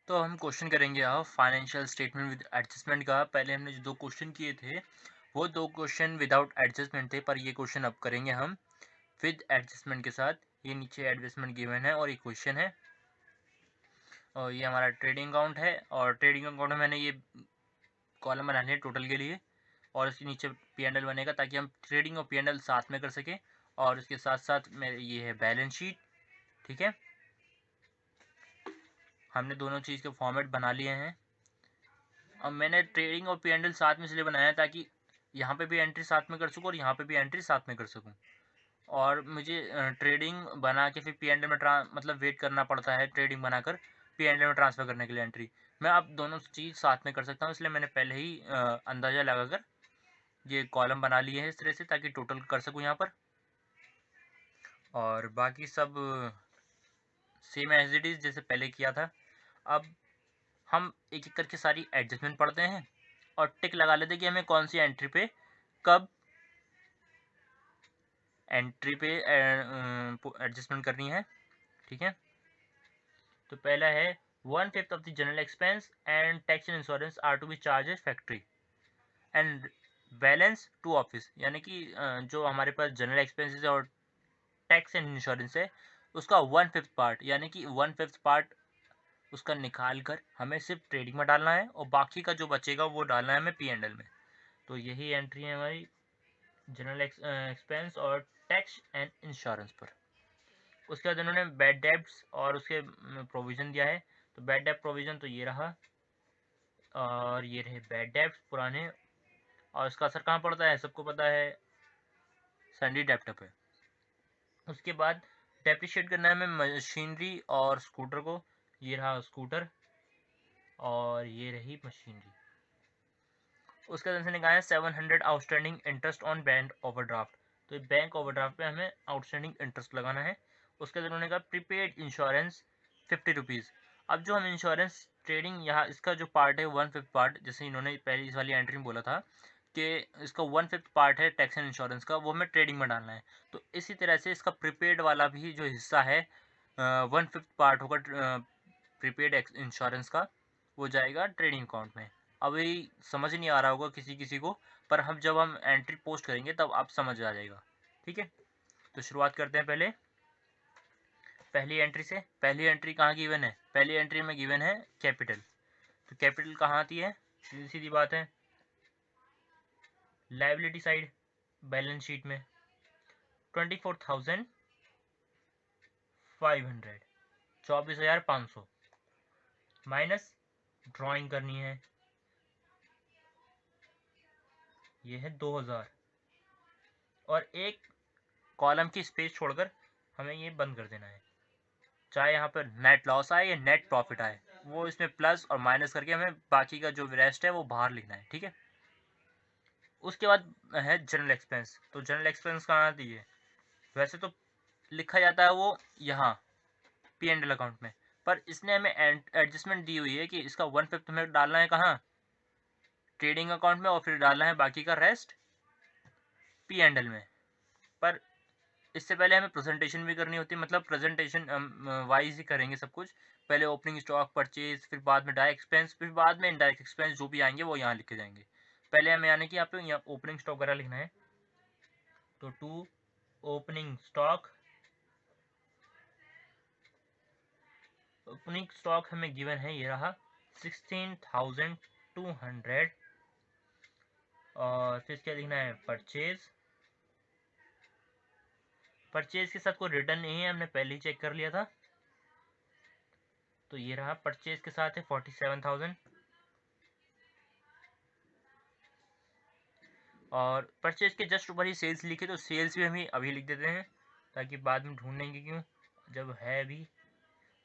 तो हम क्वेश्चन करेंगे अब फाइनेंशियल स्टेटमेंट विद एडजस्टमेंट का। पहले हमने जो 2 क्वेश्चन किए थे, वो 2 क्वेश्चन विदाउट एडजस्टमेंट थे, पर ये क्वेश्चन अब करेंगे हम विद एडजस्टमेंट के साथ। ये नीचे एडजस्टमेंट गिवन है और ये क्वेश्चन है, और ये हमारा ट्रेडिंग अकाउंट है। और ट्रेडिंग अकाउंट में मैंने ये कॉलम बना लिया टोटल के लिए, और इसके नीचे P&L बनेगा ताकि हम ट्रेडिंग और P&L साथ में कर सकें। और इसके साथ साथ मेरे ये है बैलेंस शीट। ठीक है, हमने दोनों चीज़ के फॉर्मेट बना लिए हैं। अब मैंने ट्रेडिंग और P&L साथ में इसलिए बनाया ताकि यहाँ पे भी एंट्री साथ में कर सकूँ और यहाँ पे भी एंट्री साथ में कर सकूँ। और मुझे ट्रेडिंग बना के फिर P&L में मतलब वेट करना पड़ता है ट्रेडिंग बनाकर P&L में ट्रांसफ़र करने के लिए एंट्री। मैं अब दोनों चीज़ साथ में कर सकता हूँ, इसलिए मैंने पहले ही अंदाज़ा लगाकर ये कॉलम बना लिए हैं इस तरह से, ताकि टोटल कर सकूँ यहाँ पर। और बाकी सब सेम एज इट इज़ जैसे पहले किया था। अब हम एक एक करके सारी एडजस्टमेंट पढ़ते हैं और टिक लगा लेते हैं कि हमें कौन सी एंट्री पे कब एडजस्टमेंट करनी है। ठीक है, तो पहला है 1/5 of the general expense and tax and insurance are to be charge factory and balance to office. यानी कि जो हमारे पास जनरल एक्सपेंसेस और टैक्स एंड इंश्योरेंस है, उसका 1/5 पार्ट, यानी कि 1/5 पार्ट उसका निकाल कर हमें सिर्फ ट्रेडिंग में डालना है और बाकी का जो बचेगा वो डालना है हमें P&L में। तो यही एंट्री है हमारी जनरल एक्सपेंस और टैक्स एंड इंश्योरेंस पर। उसके बाद उन्होंने बैड डेब्ट्स और उसके प्रोविज़न दिया है। तो बैड डेब्ट प्रोविज़न तो ये रहा, और ये रहे बैड डेब्ट्स पुराने। और इसका असर कहाँ पड़ता है सबको पता है, सैंडी डेप्ट पे। उसके बाद डेप्रिशिएट करना है हमें मशीनरी और स्कूटर को। ये रहा स्कूटर और ये रही मशीनरी। उसके बाद निकाला है 700 outstanding interest on bank overdraft. तो बैंक ओवरड्राफ्ट पे हमें आउटस्टैंडिंग इंटरेस्ट लगाना है। उसके बाद उन्होंने कहा प्रीपेड इंश्योरेंस 50 रुपीज़। अब जो हम इंश्योरेंस ट्रेडिंग यहाँ इसका जो पार्ट है 1/5 पार्ट, जैसे इन्होंने पहली इस वाली एंट्री में बोला था कि इसका 1/5 पार्ट है टैक्स एंड इंश्योरेंस का, वो हमें ट्रेडिंग में डालना है। तो इसी तरह से इसका प्रीपेड वाला भी जो हिस्सा है 1/5 पार्ट होगा प्रीपेड इंश्योरेंस का, वो जाएगा ट्रेडिंग अकाउंट में। अभी समझ नहीं आ रहा होगा किसी किसी को, पर हम जब हम एंट्री पोस्ट करेंगे तब आप समझ आ जाएगा। ठीक है, तो शुरुआत करते हैं पहले पहली एंट्री से। पहली एंट्री कहाँ गिवन है, पहली एंट्री में गिवन है कैपिटल। तो कैपिटल कहाँ आती है, सीधी सीधी बात है लायबिलिटी साइड बैलेंस शीट में 24,500 24,500 माइनस ड्राइंग करनी है, ये है 2,000। और एक कॉलम की स्पेस छोड़कर हमें ये बंद कर देना है, चाहे यहाँ पर नेट लॉस आए या नेट प्रॉफिट आए, वो इसमें प्लस और माइनस करके हमें बाकी का जो रेस्ट है वो बाहर लिखना है। ठीक है, उसके बाद है जनरल एक्सपेंस। तो जनरल एक्सपेंस कहाँ आती है, वैसे तो लिखा जाता है वो यहाँ P&L अकाउंट में, पर इसने हमें एडजस्टमेंट दी हुई है कि इसका 1/5 हमें डालना है कहाँ, ट्रेडिंग अकाउंट में, और फिर डालना है बाकी का रेस्ट P&L में। पर इससे पहले हमें प्रेजेंटेशन भी करनी होती है, मतलब प्रेजेंटेशन वाइज ही करेंगे सब कुछ। पहले ओपनिंग स्टॉक परचेज, फिर बाद में डायरेक्ट एक्सपेंस, फिर बाद में इनडायरेक्ट एक्सपेंस जो भी आएंगे वो यहाँ लिखे जाएंगे। पहले हमें यानी कि यहाँ पे ओपनिंग स्टॉक वगैरह लिखना है। तो to opening stock, opening stock हमें गिवन है, ये रहा 16,200। और फिर क्या लिखना है, परचेज। परचेज के साथ कोई रिटर्न नहीं है, हमने पहले ही चेक कर लिया था। तो ये रहा परचेज के साथ है 47,000। और परचेज के जस्ट ऊपर ही सेल्स लिखे, तो सेल्स भी हम अभी लिख देते हैं ताकि बाद में ढूंढेंगे क्यों जब है अभी।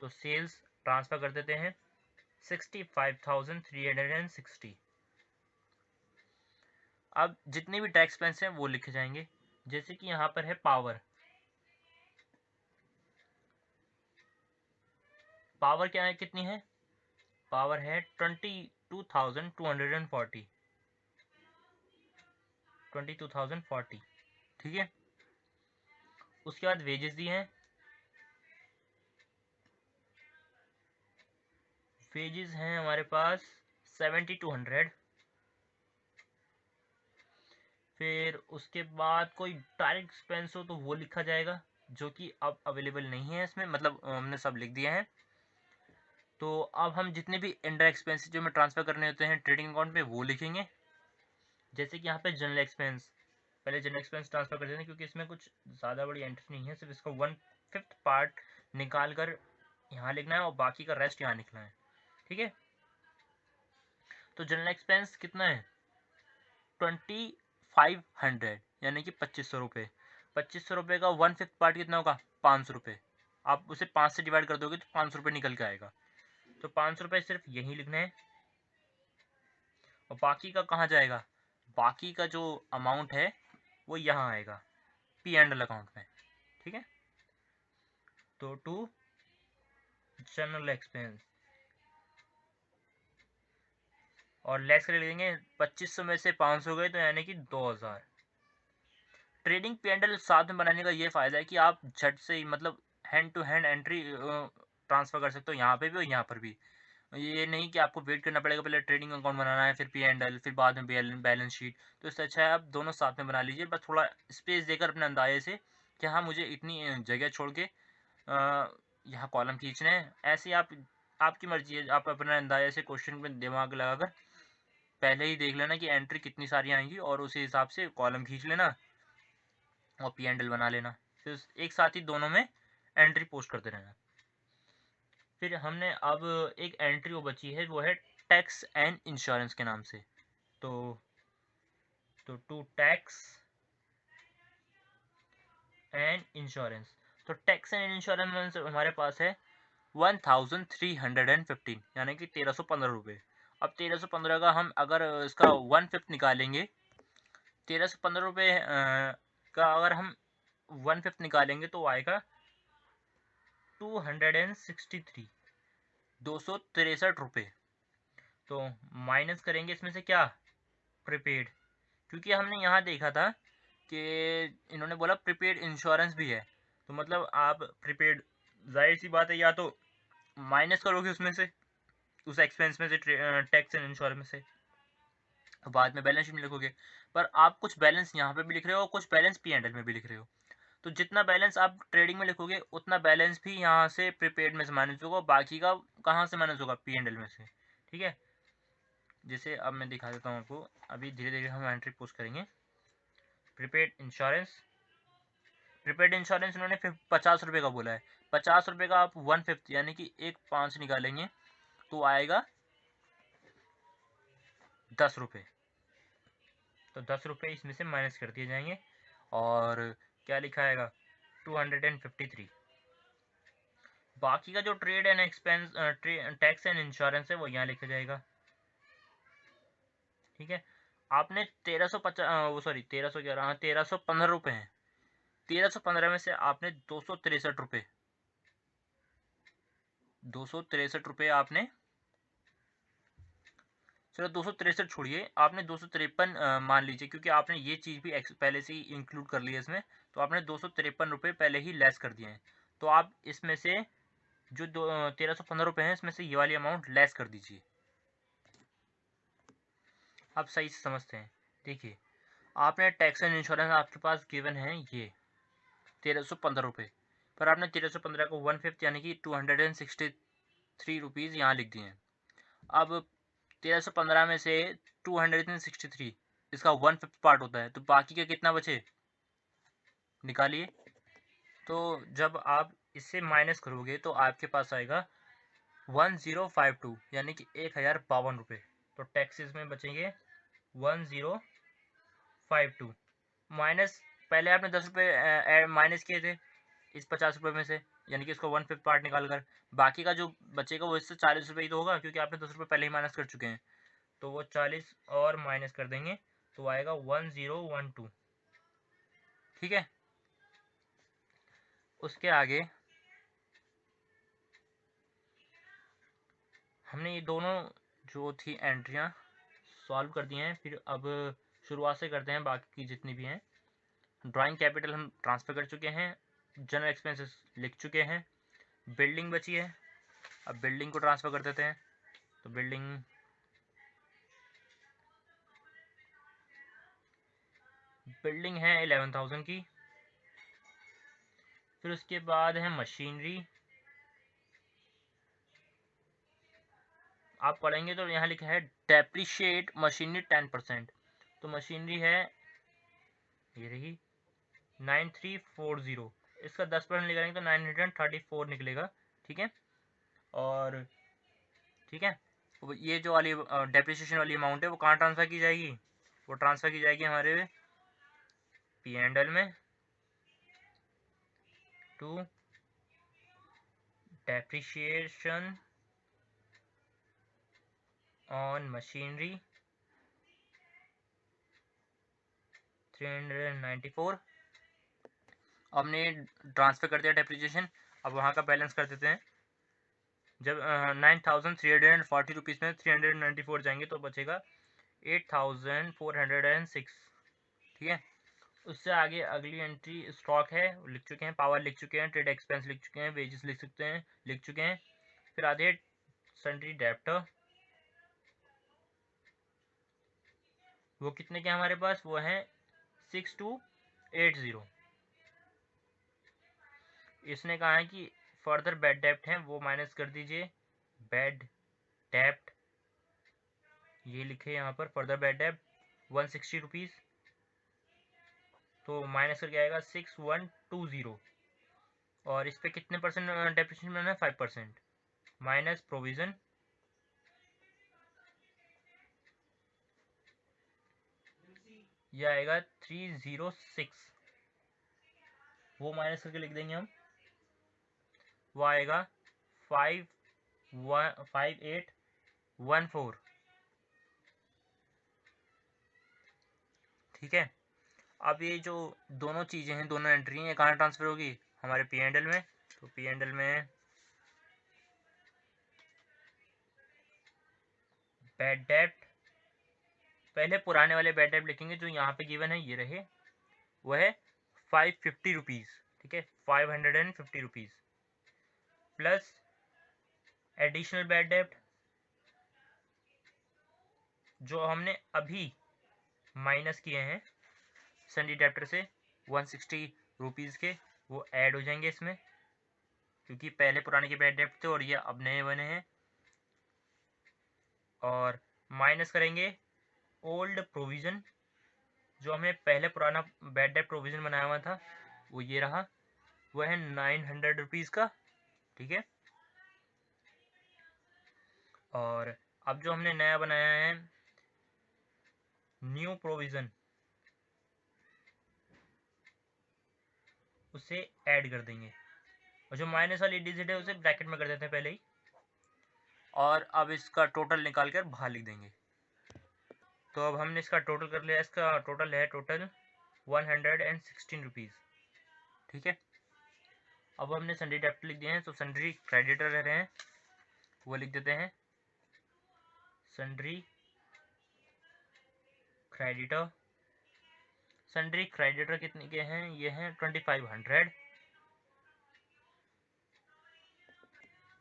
तो सेल्स ट्रांसफ़र कर देते हैं 65,360। अब जितने भी टैक्स एक्सपेंस हैं वो लिखे जाएंगे, जैसे कि यहाँ पर है पावर। पावर क्या है, कितनी है, पावर है 22,240 22,040। ठीक है, उसके बाद वेजेस दिए हैं, वेजेस हैं हमारे पास 70 to 100। फिर उसके बाद कोई डायरेक्ट एक्सपेंस हो तो वो लिखा जाएगा, जो कि अब अवेलेबल नहीं है इसमें, मतलब हमने सब लिख दिया है। तो अब हम जितने भी इनडायरेक्ट एक्सपेंसेस जो हमें ट्रांसफर करने होते हैं ट्रेडिंग अकाउंट में वो लिखेंगे। जैसे कि यहाँ पे जनरल एक्सपेंस, पहले जनरल एक्सपेंस ट्रांसफर कर देते हैं क्योंकि इसमें कुछ ज़्यादा बड़ी एंट्री नहीं है, सिर्फ इसका 1/5 पार्ट निकाल कर यहाँ लिखना है और बाकी का रेस्ट यहाँ लिखना है। ठीक है, तो जनरल एक्सपेंस कितना है 2500, यानी कि 2500 रुपये। 2500 रुपये का 1/5 पार्ट कितना होगा 500 रुपये। आप उसे 5 से डिवाइड कर दोगे तो 500 रुपये निकल के आएगा। तो 500 रुपये सिर्फ यहीं लिखने हैं और बाकी का कहाँ जाएगा, बाकी का जो अमाउंट है वो यहाँ आएगा P&L अकाउंट में। ठीक है, तो टू जनरल एक्सपेंस और लेस कर देंगे 2500 में से 500 गए तो यानी कि 2000। ट्रेडिंग P&L साथ में बनाने का ये फायदा है कि आप झट से ही मतलब hand to hand entry transfer कर सकते हो, यहाँ पे भी और यहाँ पर भी। ये नहीं कि आपको वेट करना पड़ेगा, पहले ट्रेडिंग अकाउंट बनाना है फिर P&L फिर बाद में बैलेंस शीट। तो इससे अच्छा है आप दोनों साथ में बना लीजिए, बस थोड़ा स्पेस देकर अपने अंदाजे से कि हाँ मुझे इतनी जगह छोड़ के यहाँ कॉलम खींचने हैं। ऐसे ही आप आपकी मर्जी है, आप अपने अंदाजे से क्वेश्चन में दिमाग लगाकर पहले ही देख लेना कि एंट्री कितनी सारी आएंगी और उसी हिसाब से कॉलम खींच लेना और P&L बना लेना, फिर एक साथ ही दोनों में एंट्री पोस्ट करते रहना। फिर हमने अब एक एंट्री वो बची है, वो है टैक्स एंड इंश्योरेंस के नाम से। तो टू टैक्स एंड इंश्योरेंस, तो टैक्स एंड इंश्योरेंस हमारे पास है 1315, यानी कि 1315 रुपये। अब 1315 का हम अगर इसका 1/5 निकालेंगे, 1315 रुपये का अगर हम 1/5 निकालेंगे तो आएगा 263, 263 रुपये। तो माइनस करेंगे इसमें से क्या प्रीपेड, क्योंकि हमने यहाँ देखा था कि इन्होंने बोला प्रीपेड इंश्योरेंस भी है, तो मतलब आप प्रीपेड जाहिर सी बात है या तो माइनस करोगे उसमें से उस एक्सपेंस में से टैक्स एंड इंश्योरेंस में से, बाद में बैलेंस शीट में लिखोगे। पर आप कुछ बैलेंस यहाँ पे भी लिख रहे हो और कुछ बैलेंस P&L में भी लिख रहे हो, तो जितना बैलेंस आप ट्रेडिंग में लिखोगे उतना बैलेंस भी यहाँ से प्रीपेड में से माइनस होगा, बाकी का कहाँ से माइनस होगा P&L में से। ठीक है, जैसे अब मैं दिखा देता हूँ आपको, अभी धीरे धीरे हम एंट्री पोस्ट करेंगे। प्रीपेड इंश्योरेंस, प्रीपेड इंश्योरेंस उन्होंने फिर 50 रुपये का बोला है, 50 रुपये का आप 1/5 यानी कि 1/5 निकालेंगे तो आएगा 10 रुपये। तो 10 रुपये इसमें से माइनस कर दिए जाएंगे और क्या लिखा आएगा 253। बाकी का जो trade and expense tax and insurance है वो यहाँ लिखा जाएगा। ठीक है, आपने 1350 वो सॉरी 1300 कह रहा हूँ 1315 रुपये हैं, 1315 में से आपने 263 रुपये, 263 रुपये आपने, चलो 263 छोड़िए, आपने 253 मान लीजिए, क्योंकि आपने ये चीज़ भी पहले से ही इंक्लूड कर ली है इसमें, तो आपने 253 रुपये पहले ही लेस कर दिए हैं। तो आप इसमें से जो 1315 रुपये हैं इसमें से ये वाली अमाउंट लेस कर दीजिए। आप सही से समझते हैं। देखिए आपने टैक्स एंड इंश्योरेंस आपके पास गिवन है ये 1315 रुपये, पर आपने 1315 को 1/5 यानी कि 263 रुपीज़ यहाँ लिख दिए हैं। अब 1315 में से 263 इसका 1/5 पार्ट होता है, तो बाकी का कितना बचे निकालिए। तो जब आप इससे माइनस करोगे तो आपके पास आएगा 1052 यानी कि 1052 रुपये। तो टैक्सेस में बचेंगे 1052 माइनस, पहले आपने 10 रुपये माइनस किए थे इस 50 रुपये में से, यानी कि इसको 1/5 पार्ट निकाल कर, बाकी का जो बचेगा वो इससे 40 रुपये ही तो होगा, क्योंकि आपने 10 रुपये पहले ही माइनस कर चुके हैं। तो वो 40 और माइनस कर देंगे तो आएगा 1012। ठीक है, उसके आगे हमने ये दोनों जो थी एंट्रियां सॉल्व कर दी हैं। फिर अब शुरुआत से करते हैं बाकी की जितनी भी हैं। ड्राइंग कैपिटल हम ट्रांसफ़र कर चुके हैं, जनरल एक्सपेंसेस लिख चुके हैं, बिल्डिंग बची है, अब बिल्डिंग को ट्रांसफ़र कर देते हैं। तो बिल्डिंग है 11,000 की। फिर उसके बाद है मशीनरी। आप पढ़ेंगे तो यहाँ लिखा है डेप्रिशिएट मशीनरी 10%। तो मशीनरी है ये रही 9340, इसका 10% निकालेंगे तो 934 निकलेगा। ठीक है, और ठीक है, ये जो वाली डेप्रिसिएशन वाली अमाउंट है वो कहाँ ट्रांसफ़र की जाएगी? वो ट्रांसफ़र की जाएगी हमारे पी एंड एल में टू डेप्रिसिएशन ऑन मशीनरी 394। हमने ट्रांसफ़र कर दिया डेप्रिसिएशन, अब वहाँ का बैलेंस कर देते हैं। जब 9,340 रुपीज़ में 394 जाएंगे तो बचेगा 8,406। ठीक है, उससे आगे अगली एंट्री स्टॉक है लिख चुके हैं, पावर लिख चुके हैं, ट्रेड एक्सपेंस लिख चुके हैं, वेजेस लिख चुके हैं। फिर आते हैं सन्ड्री डेब्टर, वो कितने के हमारे पास? वो हैं 6280। इसने कहा है कि फर्दर बैड डेप्ट हैं वो माइनस कर दीजिए। बैड डेप्ट ये लिखे यहाँ पर, फर्दर बैड डेप्ट 160 रुपीज़, तो माइनस करके आएगा 6120। और इस पर कितने परसेंट डेप्रिसिएशन बनाना है? 5%। माइनस प्रोविज़न ये आएगा 306, वो माइनस करके लिख देंगे हम। वो आएगा 5814। ठीक है, अब ये जो दोनों चीज़ें हैं, दोनों एंट्री हैं, ये कहाँ ट्रांसफ़र होगी? हमारे पी एंड एल में। तो पी एंड एल में बैड डेप्ट, पहले पुराने वाले बैड डेप्ट लिखेंगे जो यहाँ पे गिवन है, ये रहे, वो है 550 रुपीज़। ठीक है, 550 रुपीज़ प्लस एडिशनल बैड डेप्ट जो हमने अभी माइनस किए हैं सन्ड्री डेब्टर से 160 रुपीज़ के, वो ऐड हो जाएंगे इसमें, क्योंकि पहले पुराने के बैड डेप्ट थे और ये अब नए बने हैं। और माइनस करेंगे ओल्ड प्रोविज़न, जो हमें पहले पुराना बैड डेप्ट प्रोविज़न बनाया हुआ था, वो ये रहा, वो है 900 रुपीज़ का। ठीक है, और अब जो हमने नया बनाया है न्यू प्रोविज़न, उसे ऐड कर देंगे, और जो माइनस वाली डिजिट है उसे ब्रैकेट में कर देते हैं पहले ही, और अब इसका टोटल निकाल कर बाहर लिख देंगे। तो अब हमने इसका टोटल कर लिया, इसका टोटल है 116 रुपीज़। ठीक है, अब हमने सन्ड्री डेब्टर लिख दिए हैं, तो सन्ड्री क्रेडिटर रह रहे हैं, वो लिख देते हैं सन्ड्री क्रेडिटर। सन्ड्री क्रेडिटर कितने के हैं? ये हैं 2500।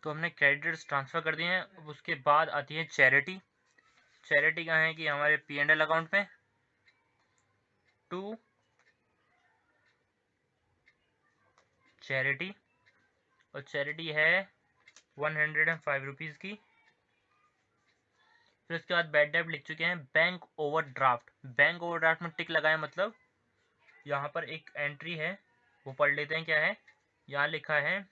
तो हमने क्रेडिटर्स ट्रांसफ़र कर दिए हैं। अब उसके बाद आती है चैरिटी। चैरिटी कहाँ है कि हमारे पी एंड एल अकाउंट में टू चैरिटी, और चैरिटी है 105 रुपीज़ की। फिर उसके बाद बैड डेब्ट लिख चुके हैं बैंक ओवरड्राफ्ट। बैंक ओवरड्राफ्ट में टिक लगाए, मतलब यहाँ पर एक एंट्री है, वो पढ़ लेते हैं क्या है। यहाँ लिखा है,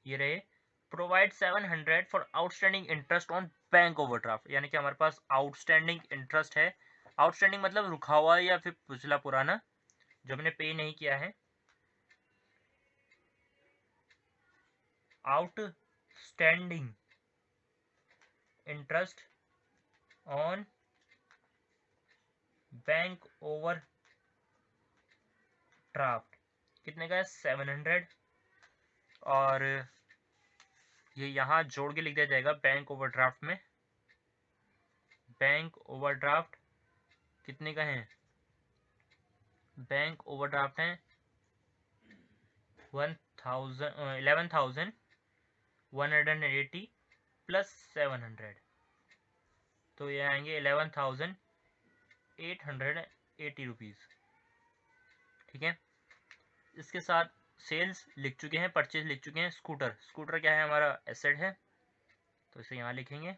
ये रहे, provide 700 for outstanding interest on bank overdraft, यानी कि हमारे पास आउटस्टैंडिंग इंटरेस्ट है। आउटस्टैंडिंग मतलब रुका हुआ या फिर पिछला पुराना जो हमने पे नहीं किया है। Outstanding interest on bank overdraft कितने का है? 700। और ये यहाँ जोड़ के लिख दिया जाएगा बैंक ओवरड्राफ्ट में। बैंक ओवरड्राफ्ट कितने का है? बैंक ओवरड्राफ्ट है 11,180 प्लस 700, तो ये आएंगे 11,880 रुपीज़। ठीक है, इसके साथ सेल्स लिख चुके हैं, परचेज लिख चुके हैं। स्कूटर क्या है, हमारा एसेट है, तो इसे यहाँ लिखेंगे।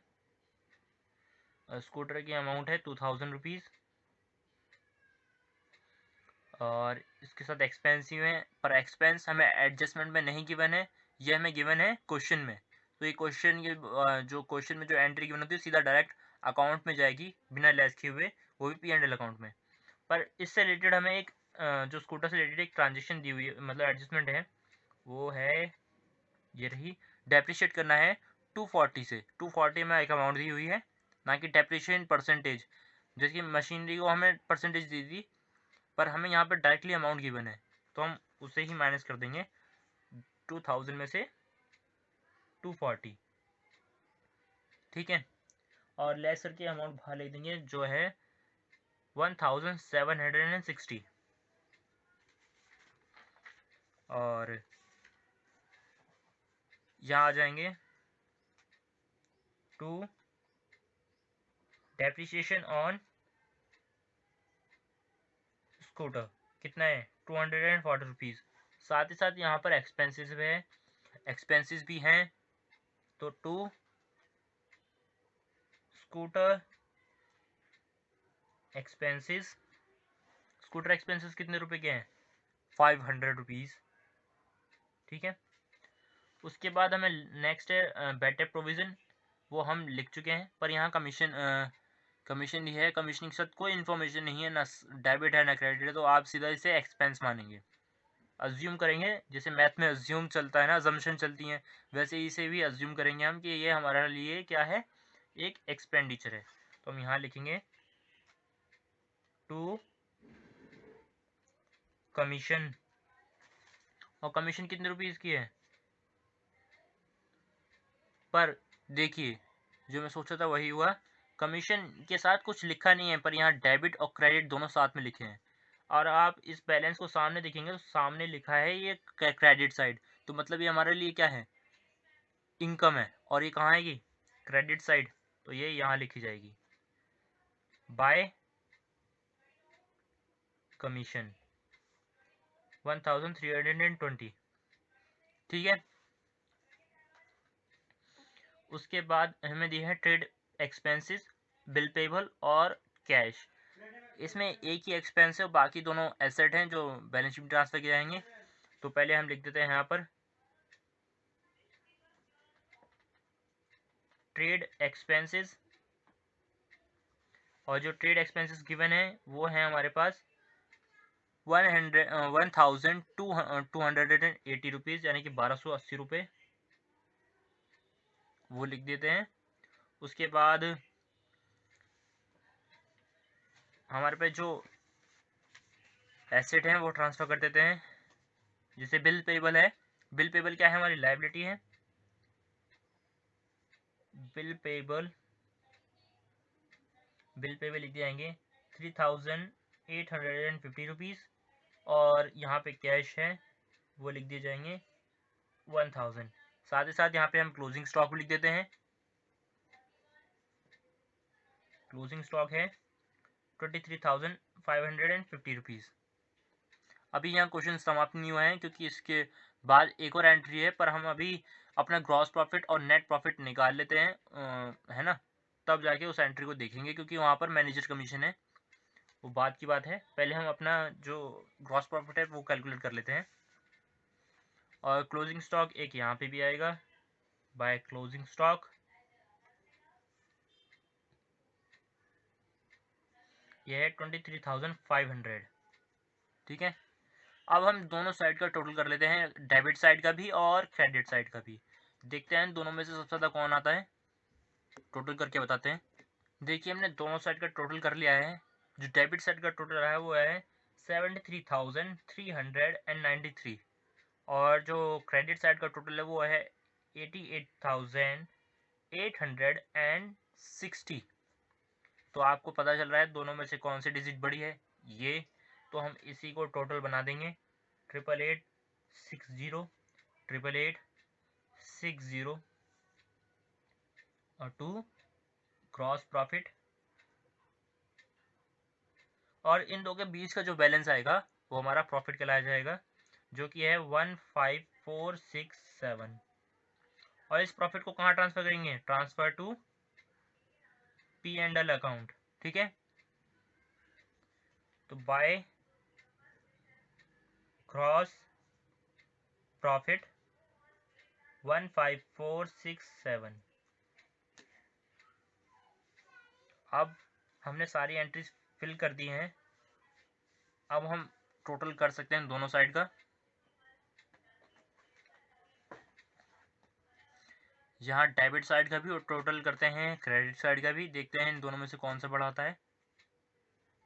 स्कूटर की अमाउंट है 2000 रुपीज़, और इसके साथ एक्सपेंसिव है, पर एक्सपेंस हमें एडजस्टमेंट में नहीं गिवन है, ये हमें गिवन है क्वेश्चन में। तो ये क्वेश्चन के जो क्वेश्चन में जो एंट्री गिवन होती है सीधा डायरेक्ट अकाउंट में जाएगी बिना लेस किए हुए, वो भी P&L अकाउंट में। पर इससे रिलेटेड हमें एक जो स्कूटर से रिलेटेड एक ट्रांजेक्शन दी हुई है, मतलब एडजस्टमेंट है, वो है ये रही। डेप्रिशिएट करना है 240 से, 240 में एक अमाउंट दी हुई है, ना कि डेप्रिशिएशन परसेंटेज। जैसे कि मशीनरी को हमें परसेंटेज दी थी, पर हमें यहाँ पर डायरेक्टली अमाउंट गिवन है, तो हम उसे ही माइनस कर देंगे 2000 में से 240। ठीक है, और लेस करके अमाउंट बाहर लिख देंगे जो है 1760, और यहाँ आ जाएंगे टू डेप्रिसिएशन ऑन स्कूटर, कितना है 240 रुपीज़। साथ ही साथ यहाँ पर एक्सपेंसेस भी है, एक्सपेंसेस भी हैं, तो to scooter expenses, scooter expenses कितने रुपए के हैं 500 रुपीज़। ठीक है, उसके बाद हमें नेक्स्ट है बैड डेट प्रोविज़न, वो हम लिख चुके हैं, पर यहाँ कमीशन ही है, कमीशन के साथ कोई इन्फॉर्मेशन नहीं है, ना डेबिट है ना क्रेडिट है, तो आप सीधा इसे एक्सपेंस मानेंगे, अज्यूम करेंगे। जैसे मैथ में अज्यूम चलता है ना, अजम्पशन चलती हैं, वैसे इसे भी अज्यूम करेंगे हम कि ये हमारे लिए क्या है, एक एक्सपेंडिचर है। तो हम यहाँ लिखेंगे टू कमीशन, और कमीशन कितने रुपीज़ की है, पर देखिए जो मैं सोचा था वही हुआ, कमीशन के साथ कुछ लिखा नहीं है, पर यहाँ डेबिट और क्रेडिट दोनों साथ में लिखे हैं, और आप इस बैलेंस को सामने देखेंगे तो सामने लिखा है ये क्रेडिट साइड, तो मतलब ये हमारे लिए क्या है, इनकम है, और ये कहाँ आएगी, क्रेडिट साइड, तो ये यहाँ लिखी जाएगी बाय कमीशन 1320। ठीक है, उसके बाद हमें दिया है ट्रेड एक्सपेंसेस, बिल पेबल और कैश। इसमें एक ही एक्सपेंस है, बाकी दोनों एसेट हैं जो बैलेंस शीट में ट्रांसफर किए जाएंगे। तो पहले हम लिख देते हैं यहाँ पर ट्रेड एक्सपेंसेस, और जो ट्रेड एक्सपेंसेस गिवन है वो है हमारे पास 1280 रुपीज़, यानी कि 1280 रुपये, वो लिख देते हैं। उसके बाद हमारे पे जो एसेट हैं वो ट्रांसफ़र कर देते हैं, जैसे बिल पेबल है, बिल पेबल क्या है, हमारी लायबिलिटी है, बिल पेबल लिख जाएंगे 3850 रुपीज़, और यहाँ पे कैश है वो लिख दिए जाएंगे 1000। साथ ही साथ यहाँ पे हम क्लोजिंग स्टॉक भी लिख देते हैं, क्लोजिंग स्टॉक है 23,550 रुपीज़। अभी यहाँ क्वेश्चन समाप्त नहीं हुआ है, क्योंकि इसके बाद एक और एंट्री है, पर हम अभी अपना ग्रॉस प्रॉफिट और नेट प्रॉफिट निकाल लेते हैं, है ना, तब जाके उस एंट्री को देखेंगे, क्योंकि वहाँ पर मैनेजर कमीशन है, वो बात की बात है। पहले हम अपना जो ग्रॉस प्रॉफिट है वो कैलकुलेट कर लेते हैं, और क्लोजिंग स्टॉक एक यहाँ पे भी आएगा बाय क्लोजिंग स्टॉक, यह है 23,500। ठीक है, अब हम दोनों साइड का टोटल कर लेते हैं, डेबिट साइड का भी और क्रेडिट साइड का भी। देखते हैं दोनों में से सबसे ज़्यादा कौन आता है, टोटल करके बताते हैं। देखिए हमने दोनों साइड का टोटल कर लिया है, जो डेबिट साइड का टोटल रहा है वो है 73,393, और जो क्रेडिट साइड का टोटल है वो है 88,860। तो आपको पता चल रहा है दोनों में से कौन सी डिजिट बड़ी है, ये, तो हम इसी को टोटल बना देंगे 88,860, 88,860 और टू ग्रॉस प्रॉफिट, और इन दो के बीच का जो बैलेंस आएगा वो हमारा प्रॉफिट कहलाया जाएगा, जो कि है 15467। और इस प्रॉफिट को कहाँ ट्रांसफर करेंगे? Transfer to P and L account. ठीक है, तो बाय ग्रॉस प्रॉफिट 15467। अब हमने सारी एंट्रीज फिल कर दी हैं। अब हम टोटल कर सकते हैं दोनों साइड का। यहाँ डेबिट साइड का भी टोटल करते हैं, क्रेडिट साइड का भी, देखते हैं इन दोनों में से कौन सा बड़ा आता है।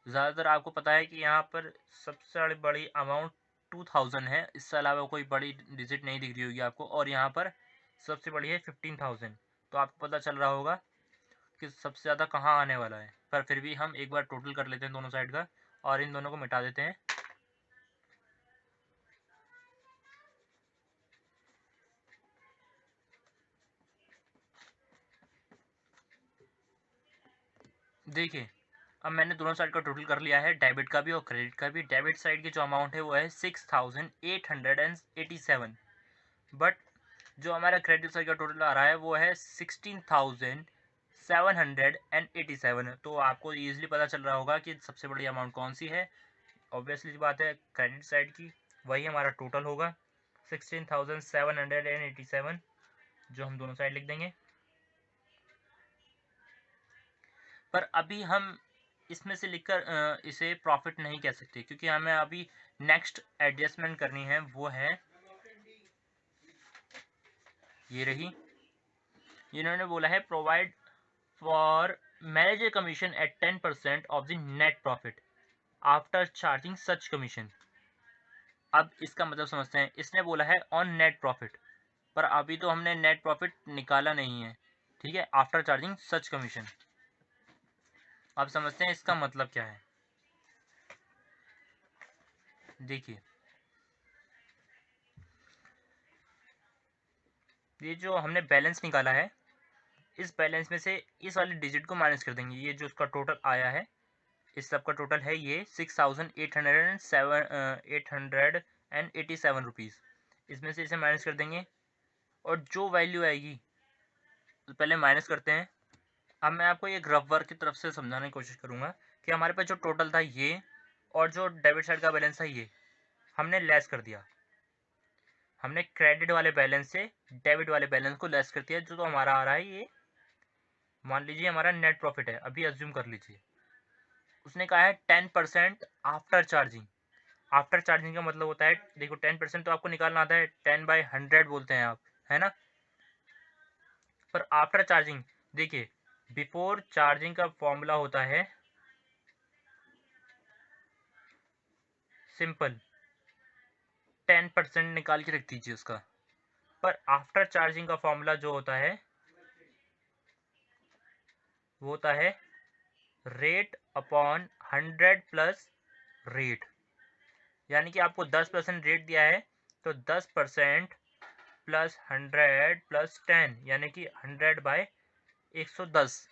ज़्यादातर आपको पता है कि यहाँ पर सबसे बड़ी अमाउंट 2000 है, इससे अलावा कोई बड़ी डिजिट नहीं दिख रही होगी आपको, और यहाँ पर सबसे बड़ी है 15000। तो आपको पता चल रहा होगा कि सबसे ज़्यादा कहाँ आने वाला है। पर फिर भी हम एक बार टोटल कर लेते हैं दोनों साइड का और इन दोनों को मिटा देते हैं। देखिए, अब मैंने दोनों साइड का टोटल कर लिया है, डेबिट का भी और क्रेडिट का भी। डेबिट साइड की जो अमाउंट है वो है 6887, बट जो हमारा क्रेडिट साइड का टोटल आ रहा है वो है 16787। तो आपको ईजिली पता चल रहा होगा कि सबसे बड़ी अमाउंट कौन सी है। ऑब्वियसली बात है, क्रेडिट साइड की, वही हमारा टोटल होगा 16787, जो हम दोनों साइड लिख देंगे। पर अभी हम इसमें से लिखकर इसे प्रॉफिट नहीं कह सकते, क्योंकि हमें अभी नेक्स्ट एडजस्टमेंट करनी है, वो है ये रही। इन्होंने बोला है provide for manager commission at 10% of the net profit after charging such commission. अब इसका मतलब समझते हैं। इसने बोला है ऑन नेट प्रॉफिट, पर अभी तो हमने नेट प्रॉफिट निकाला नहीं है। ठीक है, आफ्टर चार्जिंग सच कमीशन। अब समझते हैं इसका मतलब क्या है। देखिए, ये जो हमने बैलेंस निकाला है, इस बैलेंस में से इस वाले डिजिट को माइनस कर देंगे। ये जो उसका टोटल आया है, इस सब का टोटल है ये 6887 रुपीज़। इसमें से इसे माइनस कर देंगे और जो वैल्यू आएगी, तो पहले माइनस करते हैं। अब मैं आपको ये रफ वर्क की तरफ से समझाने की कोशिश करूँगा कि हमारे पास जो टोटल था ये, और जो डेबिट साइड का बैलेंस था ये, हमने लेस कर दिया। हमने क्रेडिट वाले बैलेंस से डेबिट वाले बैलेंस को लेस कर दिया, जो तो हमारा आ रहा है ये, मान लीजिए हमारा नेट प्रॉफिट है, अभी अज्यूम कर लीजिए। उसने कहा है 10% आफ्टर चार्जिंग। आफ्टर चार्जिंग का मतलब होता है, देखो 10% तो आपको निकालना आता है, 10/100 बोलते हैं आप, है ना। पर आफ्टर चार्जिंग, देखिए, बिफोर चार्जिंग का फॉर्मूला होता है सिंपल, 10% निकाल के रख दीजिए उसका। पर आफ्टर चार्जिंग का फॉर्मूला जो होता है वो होता है रेट अपॉन 100 प्लस रेट। यानी कि आपको 10% रेट दिया है, तो 10% प्लस 100 प्लस 10, यानी कि 100/110।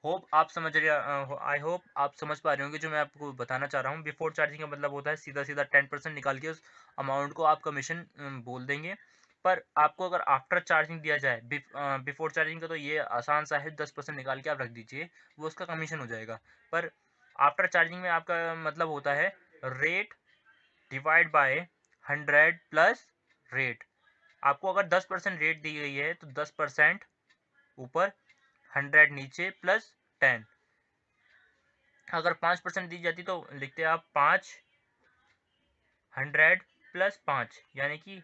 होप आप समझ रहे, आई होप आप समझ पा रहे होंगे जो मैं आपको बताना चाह रहा हूँ। बिफोर चार्जिंग का मतलब होता है सीधा सीधा 10% निकाल के उस अमाउंट को आप कमीशन बोल देंगे। पर आपको अगर आफ्टर चार्जिंग दिया जाए, बिफोर चार्जिंग का तो ये आसान सा है, 10% निकाल के आप रख दीजिए, वो उसका कमीशन हो जाएगा। पर आफ्टर चार्जिंग में आपका मतलब होता है rate divide by 100 plus rate. आपको अगर 10% रेट दी गई है, तो 10% ऊपर, 100 नीचे, प्लस 10। अगर 5% दी जाती तो लिखते आप 500 प्लस 5, यानी कि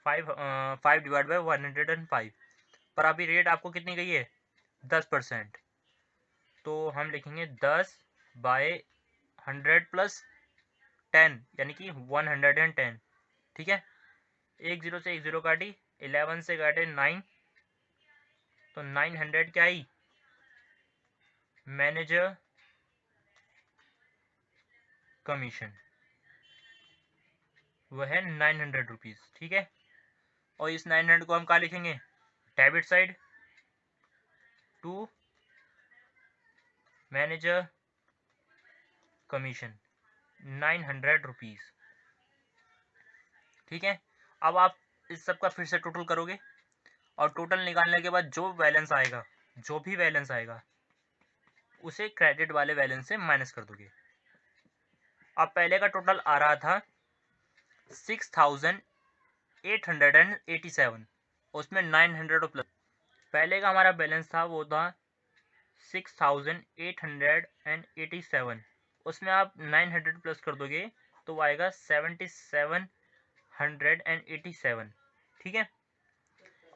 5/105। पर अभी रेट आपको कितनी गई है? 10%। तो हम लिखेंगे 10/100 प्लस 10, यानी कि 110। ठीक है, एक जीरो से एक जीरो काटी, 11 से काटे 9, तो 900 क्या आई? मैनेजर कमीशन, वह है 900 रुपीज़। ठीक है, और इस 900 को हम कहाँ लिखेंगे? Debit side to manager commission 900 rupees. ठीक है, अब आप इस सब का फिर से टोटल करोगे और टोटल निकालने के बाद जो बैलेंस आएगा, जो भी बैलेंस आएगा उसे क्रेडिट वाले बैलेंस से माइनस कर दोगे। अब पहले का टोटल आ रहा था 6887, उसमें 900 प्लस। पहले का हमारा बैलेंस था वो था 6887, उसमें आप 900 प्लस कर दोगे तो वो आएगा 7787। ठीक है,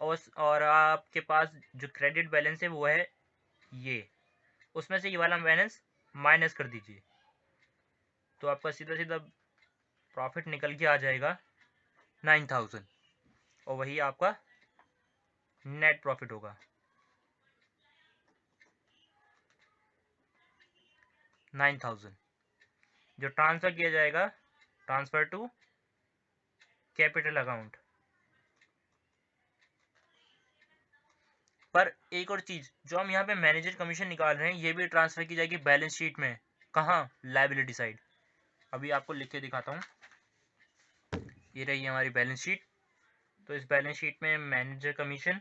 और आपके पास जो क्रेडिट बैलेंस है वो है ये, उसमें से ये वाला बैलेंस माइनस कर दीजिए तो आपका सीधा सीधा प्रॉफिट निकल के आ जाएगा 9000, और वही आपका नेट प्रॉफिट होगा 9000, जो ट्रांसफर किया जाएगा, ट्रांसफर टू कैपिटल अकाउंट। पर एक और चीज, जो हम यहाँ पे मैनेजर कमीशन निकाल रहे हैं ये भी ट्रांसफर की जाएगी बैलेंस शीट में। कहाँ? Liability side. अभी आपको लिख के दिखाता हूँ, ये रही हमारी बैलेंस शीट। तो इस बैलेंस शीट में मैनेजर कमीशन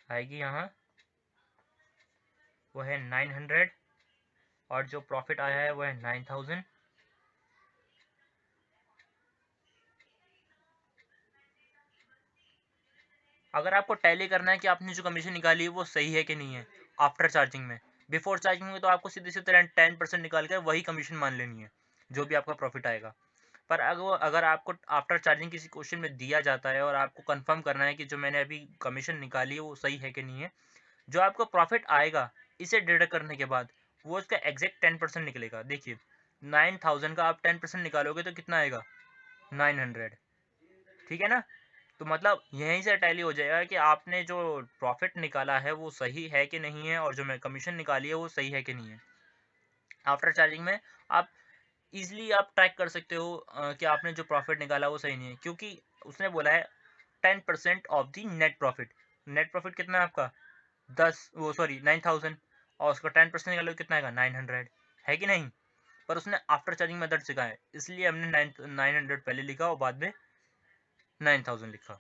आएगी, यहाँ वो है 900, और जो प्रॉफिट आया है वो है 9000। अगर आपको टैली करना है कि आपने जो कमीशन निकाली है वो सही है कि नहीं है आफ्टर चार्जिंग में, बिफोर चार्जिंग में तो आपको सीधे सीधे 10% निकाल कर वही कमीशन मान लेनी है जो भी आपका प्रॉफिट आएगा। पर अगर आपको आफ्टर चार्जिंग किसी क्वेश्चन में दिया जाता है और आपको कंफर्म करना है कि जो मैंने अभी कमीशन निकाली है वो सही है कि नहीं है, जो आपको प्रॉफिट आएगा इसे डिडक्ट करने के बाद वो इसका एग्जैक्ट 10% निकलेगा। देखिए 9000 का आप 10% निकालोगे तो कितना आएगा? 900। ठीक है ना? तो मतलब यहीं से टैली हो जाएगा कि आपने जो प्रॉफिट निकाला है वो सही है कि नहीं है, और जो मैं कमीशन निकाली है वो सही है कि नहीं है। आफ्टर चार्जिंग में आप इजीली आप ट्रैक कर सकते हो कि आपने जो प्रॉफिट निकाला वो सही नहीं है, क्योंकि उसने बोला है 10% of the net profit. Net profit कितना है आपका? 9000, और उसका 10% निकालो कितना आएगा? 900, है कि नहीं? पर उसने आफ्टर चार्जिंग मेथड सिखाया है, इसलिए हमने 900 पहले लिखा और बाद में 9000 लिखा।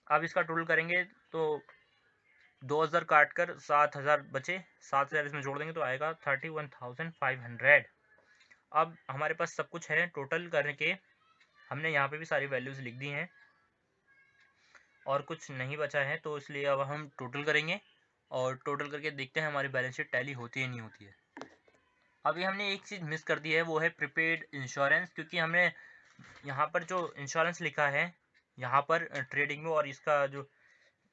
अब इसका टोटल करेंगे तो 2000 काट कर 7000 बचे, 7000 इसमें जोड़ देंगे तो आएगा 31500। अब हमारे पास सब कुछ है, टोटल करके हमने यहाँ पे भी सारी वैल्यूज लिख दी हैं और कुछ नहीं बचा है, तो इसलिए अब हम टोटल करेंगे और टोटल करके देखते हैं हमारी बैलेंस शीट टैली होती है नहीं होती है। अभी हमने एक चीज़ मिस कर दी है, वो है प्रीपेड इंश्योरेंस, क्योंकि हमने यहाँ पर जो इंश्योरेंस लिखा है यहाँ पर ट्रेडिंग में और इसका जो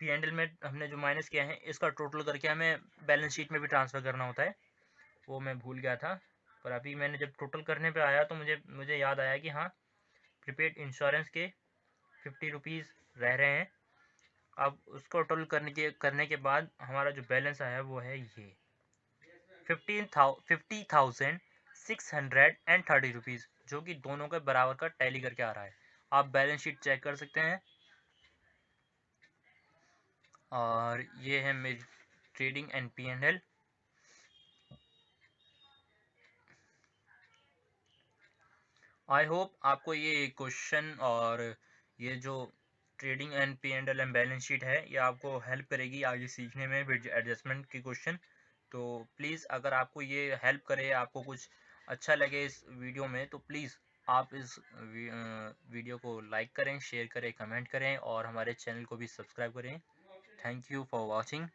P&L में हमने जो माइनस किया है इसका टोटल करके हमें बैलेंस शीट में भी ट्रांसफ़र करना होता है, वो मैं भूल गया था। पर अभी मैंने जब टोटल करने पे आया तो मुझे याद आया कि हाँ, प्रीपेड इंश्योरेंस के 50 रुपीज़ रह रहे हैं। अब उसको टोटल करने के बाद हमारा जो बैलेंस आया वो है ये 50,630 रुपीज़, जो कि दोनों के बराबर का टैली करके आ रहा है। आप बैलेंस शीट चेक कर सकते हैं, और ये है मेरी trading and P&L। I hope आपको ये क्वेश्चन और ये जो trading and P&L and balance sheet है ये आपको हेल्प करेगी आगे सीखने में विद एडजस्टमेंट के क्वेश्चन। तो प्लीज़ अगर आपको ये हेल्प करे, आपको कुछ अच्छा लगे इस वीडियो में, तो प्लीज़ आप इस वीडियो को लाइक करें, शेयर करें, कमेंट करें और हमारे चैनल को भी सब्सक्राइब करें। Thank you for watching.